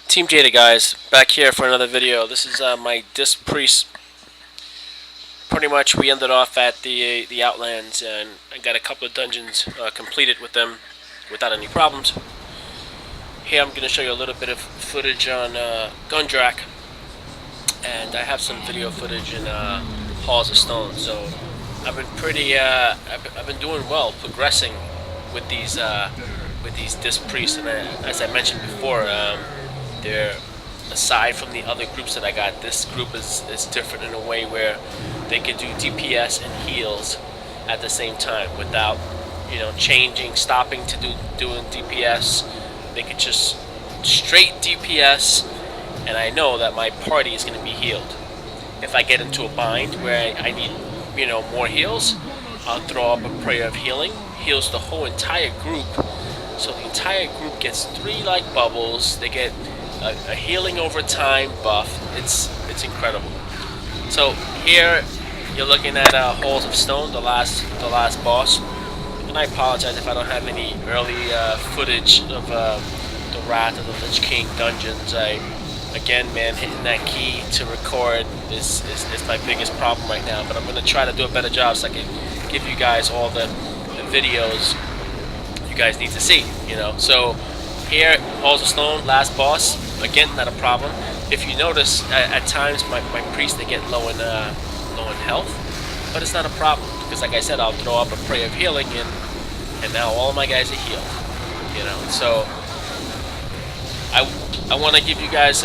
TeamJada guys, back here for another video. This is my Disc Priest. Pretty much we ended off at the Outlands and I got a couple of dungeons completed with them without any problems. Here I'm going to show you a little bit of footage on Gundrak, and I have some video footage in Halls of Stone. So I've been pretty, I've been doing well, progressing with these Disc Priests, and as I mentioned before, they're, aside from the other groups that I got, this group is different in a way where they can do DPS and heals at the same time without, stopping to doing DPS. They could just straight DPS, and I know that my party is going to be healed. If I get into a bind where I need, more heals, I'll throw up a prayer of healing, heals the whole entire group. So the entire group gets 3 like bubbles. They get a healing over time buff. It's incredible. So here you're looking at Halls of Stone, the last boss. And I apologize if I don't have any early footage of the Wrath of the Lich King dungeons. Again, man, hitting that key to record is my biggest problem right now. But I'm gonna try to do a better job so I can give you guys all the videos you guys need to see. So here, Halls of Stone, last boss. Again, not a problem. If you notice, at times my priests, they get low in health, but it's not a problem because, like I said, I'll throw up a prayer of healing, and now all of my guys are healed. So I want to give you guys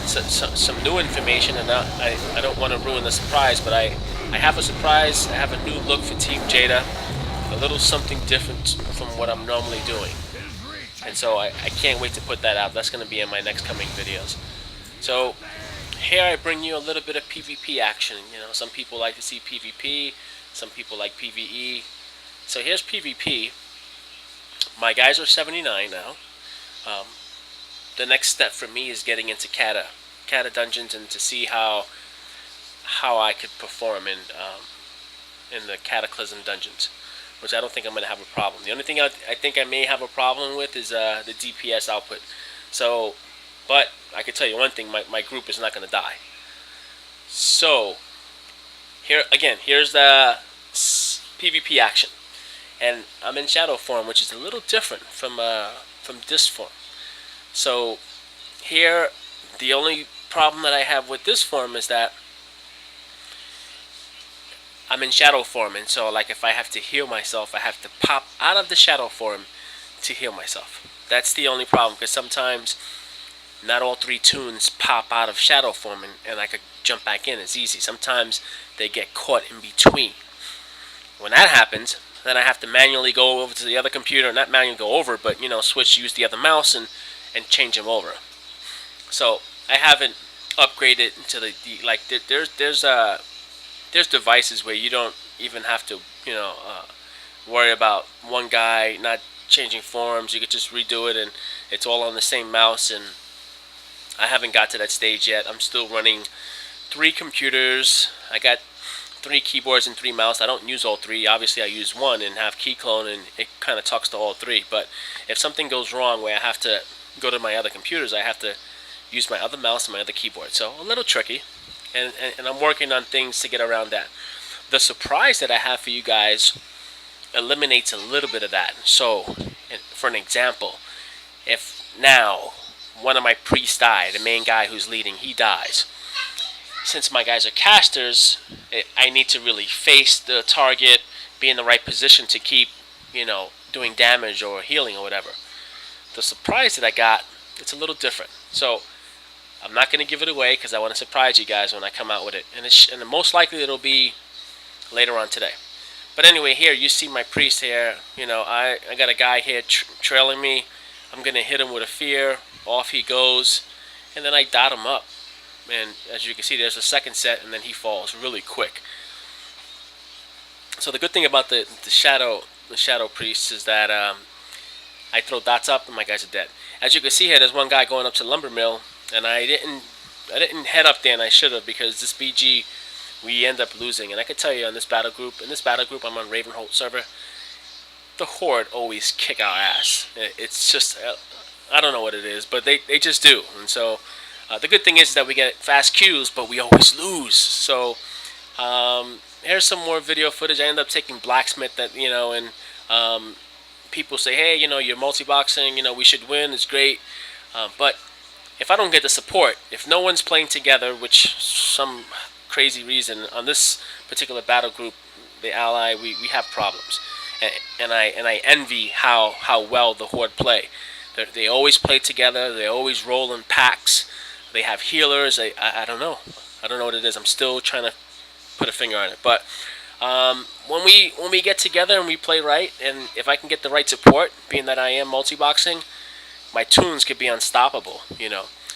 some new information, and I don't want to ruin the surprise, but I have a surprise. I have a new look for TeamJada, a little something different from what I'm normally doing. And so I can't wait to put that out. That's going to be in my next coming videos. So here I bring you a little bit of PvP action. Some people like to see PvP, some people like PVE. So here's PvP. My guys are 79 now. The next step for me is getting into Kata dungeons and to see how I could perform in the Cataclysm dungeons, which I don't think I'm going to have a problem. The only thing I think I may have a problem with is the DPS output. So, but I can tell you one thing, my group is not going to die. So, here's the PvP action. And I'm in shadow form, which is a little different from disc form. So, here, the only problem that I have with this form is that I'm in shadow form, and so like if I have to heal myself, I have to pop out of the shadow form to heal myself. That's the only problem, because sometimes not all 3 tunes pop out of shadow form and I could jump back in. It's easy. Sometimes they get caught in between. When that happens, then I have to manually go over to the other computer, not manually go over, but use the other mouse and change them over. So I haven't upgraded into there's devices where you don't even have to, worry about one guy not changing forms. You could just redo it, and it's all on the same mouse. And I haven't got to that stage yet. I'm still running 3 computers. I got 3 keyboards and 3 mouse. I don't use all 3. Obviously, I use one and have key clone, and it kind of talks to all 3. But if something goes wrong where I have to go to my other computers, I have to use my other mouse and my other keyboard. So a little tricky. And I'm working on things to get around that. The surprise that I have for you guys eliminates a little bit of that. So, for an example, if now one of my priests die, the main guy who's leading, he dies. Since my guys are casters, I need to really face the target, be in the right position to keep, doing damage or healing or whatever. The surprise that I got, it's a little different. So, I'm not going to give it away because I want to surprise you guys when I come out with it. And most likely it'll be later on today. But anyway, here you see my priest here. I got a guy here trailing me. I'm going to hit him with a fear. Off he goes. And then I dot him up. And as you can see, there's a second set, and then he falls really quick. So the good thing about the shadow priests is that I throw dots up and my guys are dead. As you can see here, there's one guy going up to the lumber mill. And I didn't head up there, and I should have, because this BG we end up losing. And I can tell you, in this battle group, I'm on Ravenholt server. The Horde always kick our ass. It's just I don't know what it is, but they just do. And so the good thing is that we get fast queues, but we always lose. So here's some more video footage. I end up taking blacksmith that, and people say, hey, you're multi-boxing, we should win, it's great. But if I don't get the support, if no one's playing together, which some crazy reason on this particular battle group, the ally, we have problems. And I envy how well the Horde play. They always play together. They always roll in packs. They have healers. I don't know. I don't know what it is. I'm still trying to put a finger on it. But when we get together and we play right, and if I can get the right support, being that I am multi-boxing, my tunes could be unstoppable.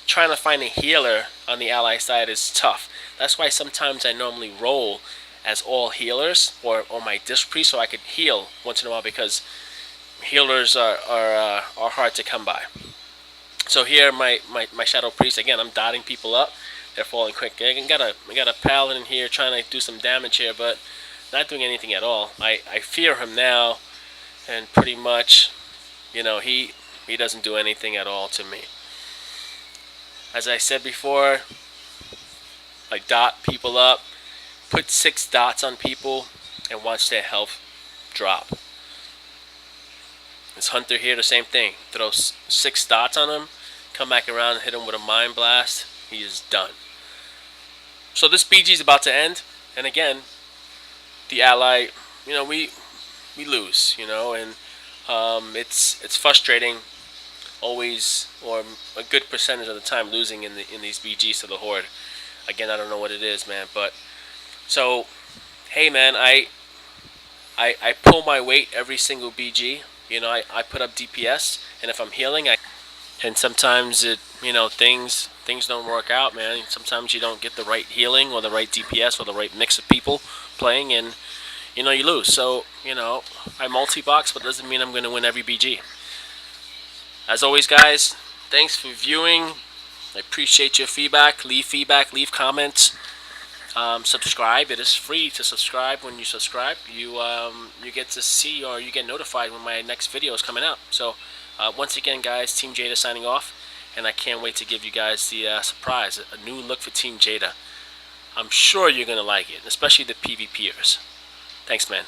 Trying to find a healer on the ally side is tough. That's why sometimes I normally roll as all healers or my disc priest, so I could heal once in a while, because healers are hard to come by. So here my shadow priest, again, I'm dotting people up. They're falling quick. I got a paladin here trying to do some damage here, but not doing anything at all. I fear him now, and pretty much, he doesn't do anything at all to me. As I said before, I dot people up, put 6 dots on people, and watch their health drop. This hunter here, the same thing. Throw 6 dots on him, come back around and hit him with a mind blast. He is done. So this BG is about to end, and again, the ally, we lose, and it's frustrating. Always, or a good percentage of the time, losing in these BGs to the Horde. Again, I don't know what it is, man. But so, hey, man, I pull my weight every single BG. I put up DPS, and if I'm healing, and sometimes things don't work out, man. Sometimes you don't get the right healing or the right DPS or the right mix of people playing, and you lose. So I multi-box, but doesn't mean I'm going to win every BG. As always, guys, thanks for viewing. I appreciate your feedback. Leave comments. Subscribe. It is free to subscribe. When you subscribe, you get to see, or you get notified when my next video is coming out. So once again, guys, Team Jada signing off, and I can't wait to give you guys the surprise, a new look for Team Jada. I'm sure you're going to like it, especially the PvPers. Thanks, man.